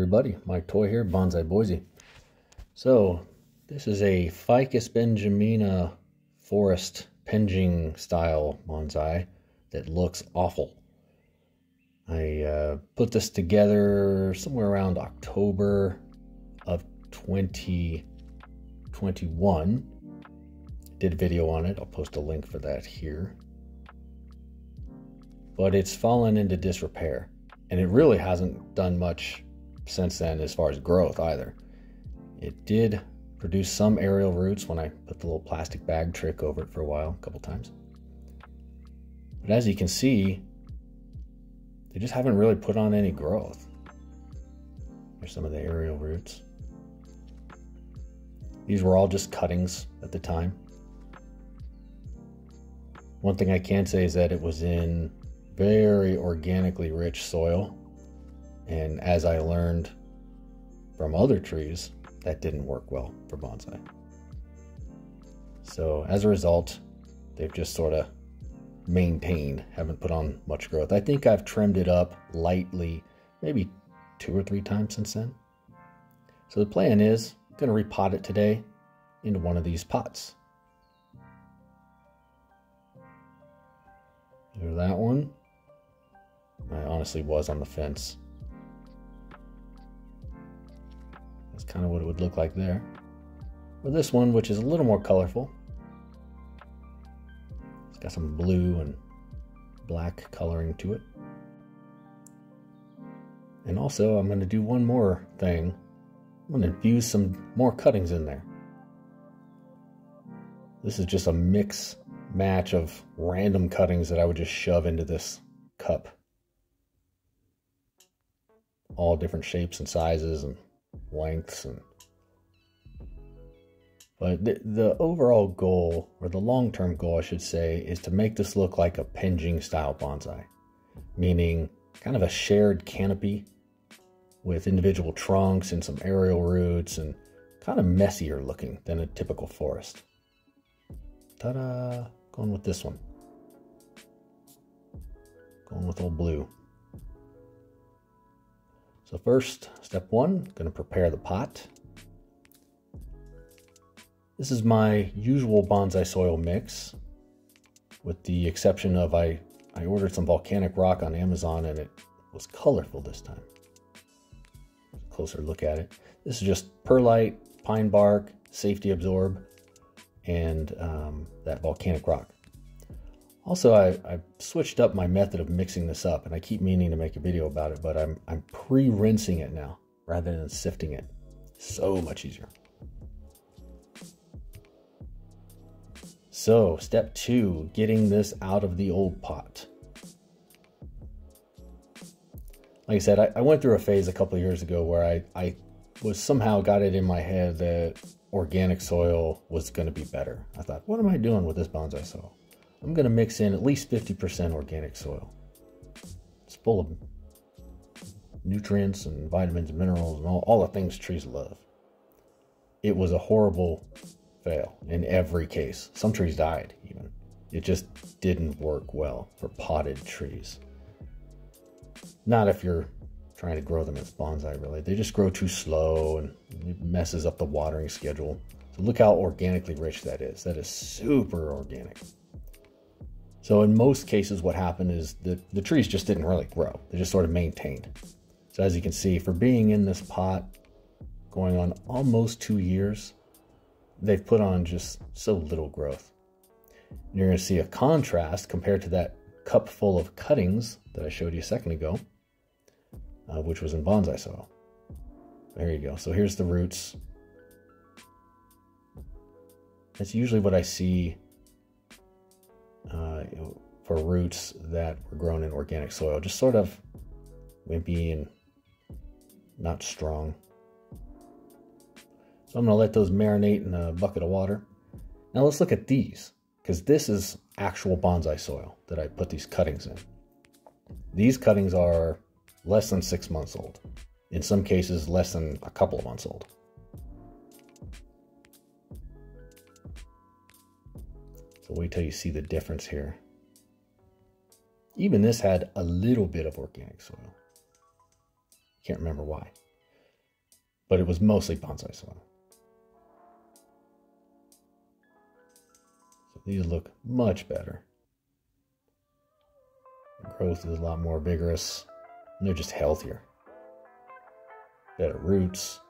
everybody, Mike Toy here, Bonsai Boise. So this is a Ficus Benjamina forest Penjing style bonsai that looks awful. I put this together somewhere around October of 2021. Did a video on it. I'll post a link for that here. But it's fallen into disrepair, and it really hasn't done much since then as far as growth either. It did produce some aerial roots when I put the little plastic bag trick over it for a while, a couple times. But as you can see, they just haven't really put on any growth. There's some of the aerial roots. These were all just cuttings at the time. One thing I can say is that it was in very organically rich soil. And as I learned from other trees, that didn't work well for bonsai. So as a result, they've just sort of maintained, haven't put on much growth. I think I've trimmed it up lightly, maybe 2 or 3 times since then. So the plan is, I'm going to repot it today into one of these pots. There's that one. I honestly was on the fence. That's kind of what it would look like there. Or this one, which is a little more colorful. It's got some blue and black coloring to it. And also, I'm going to do one more thing. I'm going to infuse some more cuttings in there. This is just a mix match of random cuttings that I would just shove into this cup. All different shapes and sizes and lengths, but the overall goal, or the long-term goal I should say, is to make this look like a Penjing style bonsai, meaning kind of a shared canopy with individual trunks and some aerial roots, and kind of messier looking than a typical forest. Ta-da! Going with this one. Going with old blue. So first, step 1, going to prepare the pot. This is my usual bonsai soil mix, with the exception of I ordered some volcanic rock on Amazon and it was colorful this time. Closer look at it. This is just perlite, pine bark, safety absorb, and that volcanic rock. Also, I switched up my method of mixing this up, and I keep meaning to make a video about it, but I'm pre-rinsing it now rather than sifting it. So much easier. So, step 2, getting this out of the old pot. Like I said, I went through a phase a couple of years ago where I was somehow got it in my head that organic soil was going to be better. I thought, what am I doing with this bonsai soil? I'm going to mix in at least 50% organic soil. It's full of nutrients and vitamins and minerals and all the things trees love. It was a horrible fail in every case. Some trees died even. It just didn't work well for potted trees. Not if you're trying to grow them as bonsai, really. They just grow too slow and it messes up the watering schedule. So look how organically rich that is. That is super organic. So in most cases, what happened is the trees just didn't really grow. They just sort of maintained. So as you can see, for being in this pot, going on almost 2 years, they've put on just so little growth. And you're going to see a contrast compared to that cup full of cuttings that I showed you a second ago, which was in bonsai soil. There you go. So here's the roots. That's usually what I see for roots that were grown in organic soil, just sort of wimpy and not strong. So I'm going to let those marinate in a bucket of water. Now let's look at these, because this is actual bonsai soil that I put these cuttings in. These cuttings are less than 6 months old. In some cases, less than a couple of months old. So wait till you see the difference here. Even this had a little bit of organic soil. Can't remember why. but it was mostly bonsai soil. So these look much better. The growth is a lot more vigorous, and they're just healthier. Better roots.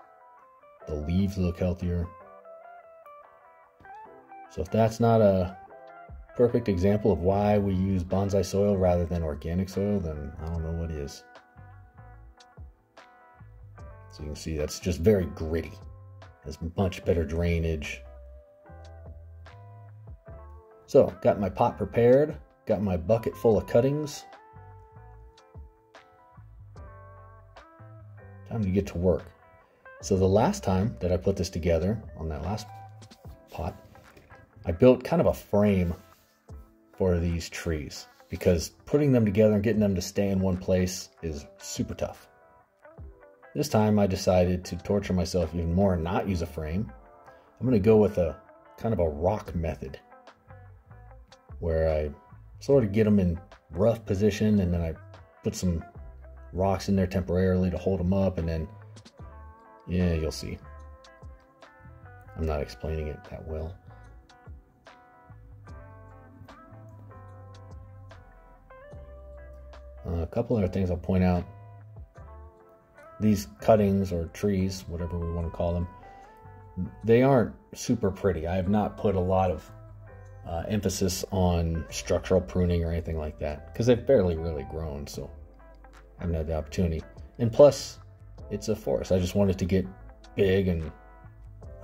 The leaves look healthier. So if that's not a perfect example of why we use bonsai soil rather than organic soil, then I don't know what is. So you can see that's just very gritty. Has much better drainage. So, got my pot prepared. Got my bucket full of cuttings. Time to get to work. So the last time that I put this together on that last pot, I built kind of a frame for these trees because putting them together and getting them to stay in one place is super tough. This time I decided to torture myself even more and not use a frame. I'm going to go with a kind of a rock method where I sort of get them in rough position and then I put some rocks in there temporarily to hold them up, and then, yeah, you'll see. I'm not explaining it that well. A couple other things I'll point out. These cuttings or trees, whatever we want to call them, they aren't super pretty. I have not put a lot of emphasis on structural pruning or anything like that because they've barely really grown, so I haven't had the opportunity. And plus, it's a forest. I just want it to get big and,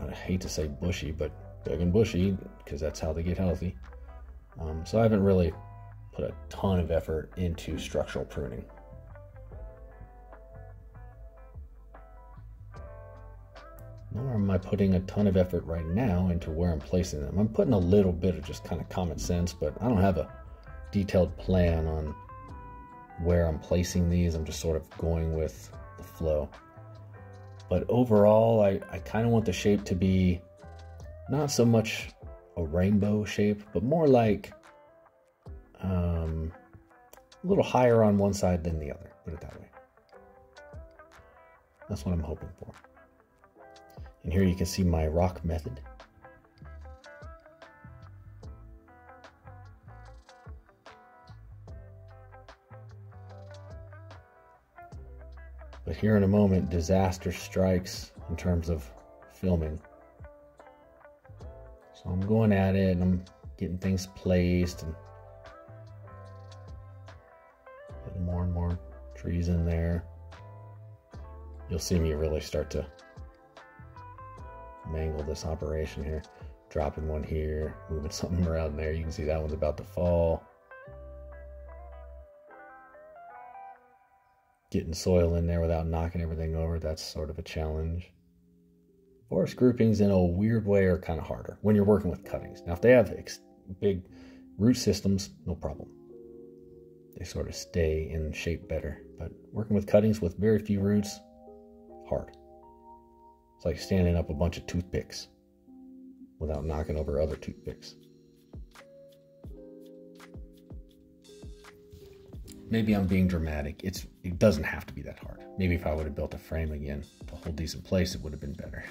I hate to say bushy, but big and bushy because that's how they get healthy. So I haven't really put a ton of effort into structural pruning. Nor am I putting a ton of effort right now into where I'm placing them. I'm putting a little bit of just kind of common sense, but I don't have a detailed plan on where I'm placing these. I'm just sort of going with the flow. But overall, I kind of want the shape to be not so much a rainbow shape, but more like a little higher on one side than the other, put it that way. That's what I'm hoping for. And here you can see my rock method. But here in a moment, disaster strikes in terms of filming. So I'm going at it and I'm getting things placed and putting more and more trees in there. You'll see me really start to mangle this operation here. Dropping one here, moving something around there. You can see that one's about to fall. Getting soil in there without knocking everything over, that's sort of a challenge. Forest groupings in a weird way are kind of harder when you're working with cuttings. Now if they have big root systems, no problem. They sort of stay in shape better. But working with cuttings with very few roots, hard. It's like standing up a bunch of toothpicks without knocking over other toothpicks. Maybe I'm being dramatic. It doesn't have to be that hard. Maybe if I would have built a frame again to hold these in place, it would have been better.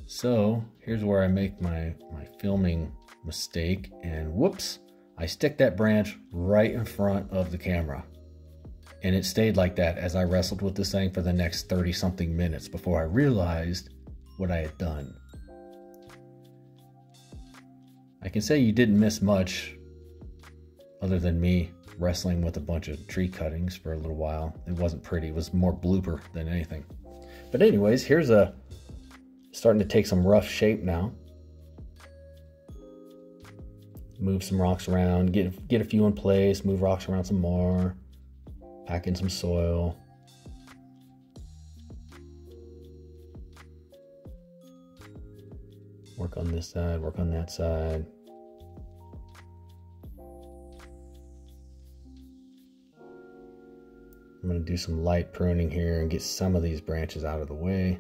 So here's where I make my filming mistake, and whoops, I stick that branch right in front of the camera. And it stayed like that as I wrestled with this thing for the next 30-something minutes before I realized what I had done. I can say you didn't miss much other than me wrestling with a bunch of tree cuttings for a little while. It wasn't pretty. It was more blooper than anything. But anyways, here's starting to take some rough shape now. Move some rocks around, get a few in place, move rocks around some more. Pack in some soil. Work on this side, work on that side. I'm going to do some light pruning here and get some of these branches out of the way.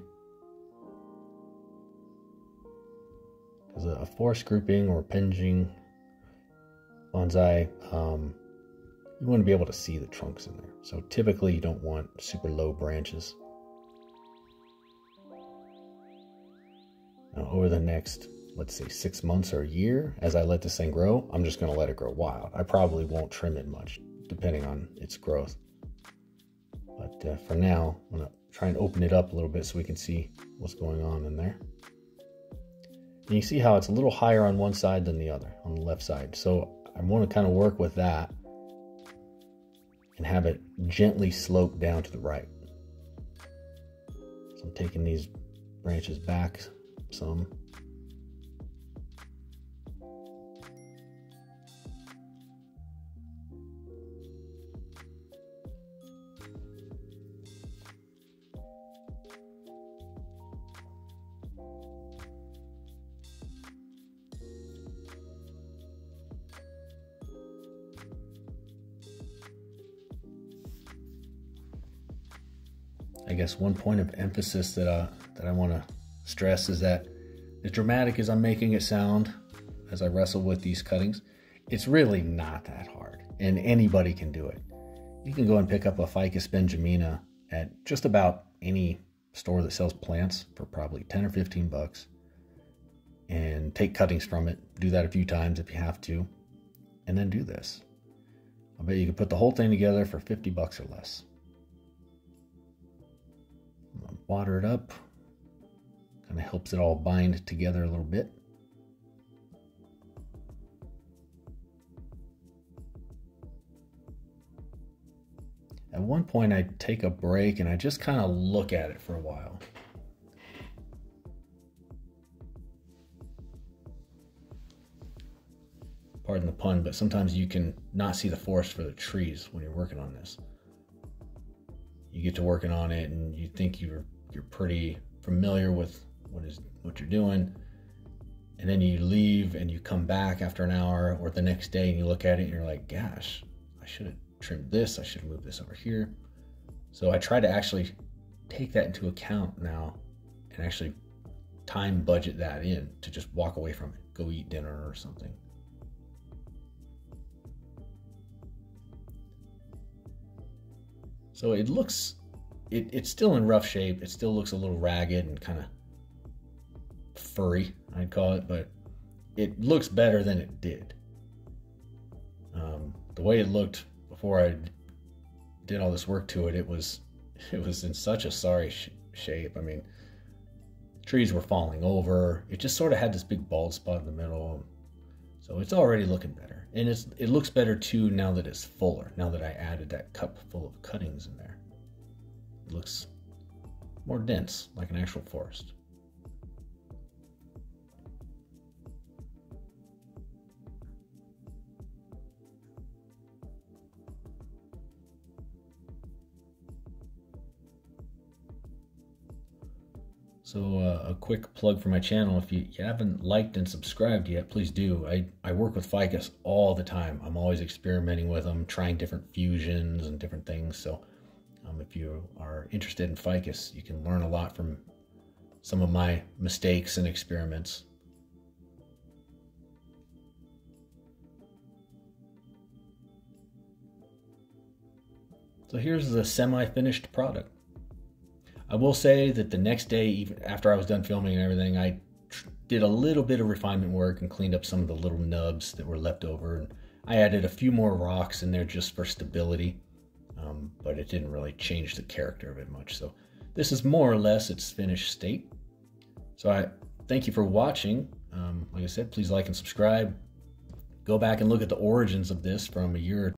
Because a forest grouping or Penjing bonsai, you want to be able to see the trunks in there. So typically you don't want super low branches. Now over the next, let's say 6 months or a year, as I let this thing grow, I'm just going to let it grow wild. I probably won't trim it much, depending on its growth. But for now, I'm going to try and open it up a little bit so we can see what's going on in there. And you see how it's a little higher on one side than the other, on the left side. So I want to kind of work with that and have it gently slope down to the right. So I'm taking these branches back some. I guess one point of emphasis that I want to stress is that as dramatic as I'm making it sound as I wrestle with these cuttings, it's really not that hard, and anybody can do it. You can go and pick up a Ficus Benjamina at just about any store that sells plants for probably 10 or 15 bucks and take cuttings from it. Do that a few times if you have to, and then do this. I bet you can put the whole thing together for 50 bucks or less. Water it up, kind of helps it all bind together a little bit. At one point I take a break and I just kind of look at it for a while. Pardon the pun, but sometimes you can not see the forest for the trees when you're working on this. You get to working on it and you think you're pretty familiar with what you're doing, and then you leave and you come back after an hour or the next day and you look at it and you're like, gosh, I should have trimmed this, I should have moved this over here. So I try to actually take that into account now and actually time budget that in to just walk away from it, go eat dinner or something. So it looks, it's still in rough shape. It still looks a little ragged and kind of furry, I'd call it, but it looks better than it did. The way it looked before I did all this work to it, it was in such a sorry shape. I mean, trees were falling over. It just sort of had this big bald spot in the middle. So it's already looking better. And it looks better too now that it's fuller, now that I added that cup full of cuttings in there. It looks more dense, like an actual forest. So a quick plug for my channel. If you haven't liked and subscribed yet, please do. I work with ficus all the time. I'm always experimenting with them, trying different fusions and different things. So if you are interested in ficus, you can learn a lot from some of my mistakes and experiments. So here's the semi-finished product. I will say that the next day, even after I was done filming and everything, I did a little bit of refinement work and cleaned up some of the little nubs that were left over. And I added a few more rocks in there just for stability, but it didn't really change the character of it much. So this is more or less its finished state. So I thank you for watching. Like I said, please like and subscribe. Go back and look at the origins of this from a year